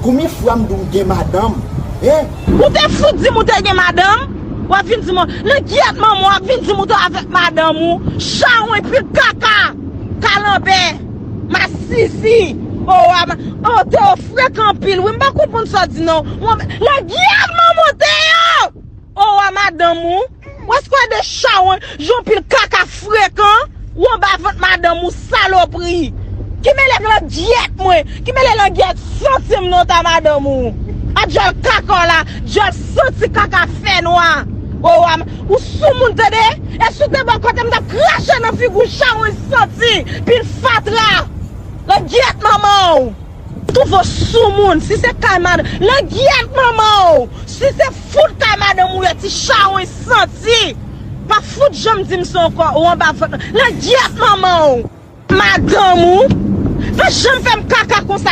Combien de fois m'dou madame? Eh? Ou te fout di mou te gen madame? Ou a vin di mou, le giat maman a vin di mou te avec madame ou, charon et puis kaka, calambe, ma sisi, oh te fréquent pile, oui, m'pa comprendre ça dit non, le giat maman te yo, oh madame ou, ou est-ce qu'on a des charon, j'en pile kaka fréquent, ou on va avec madame ou saloperie, qui me lève la diète moi, qui me lève la diète centime non ta madame ou. A jol kaka la, jol senti kaka fait noir. Oh, ou sou moun tede, et sou te bon kote m'ta craché dans figou charon senti, pile fat la. Le giat maman. Tout vos sou moun, si c'est kamade, le giat maman. Si c'est fout kamade mou ti charon senti. Pas fout jam dim son corps ou en bas le giat maman. Madame ou, pas jam fèm kaka comme ça.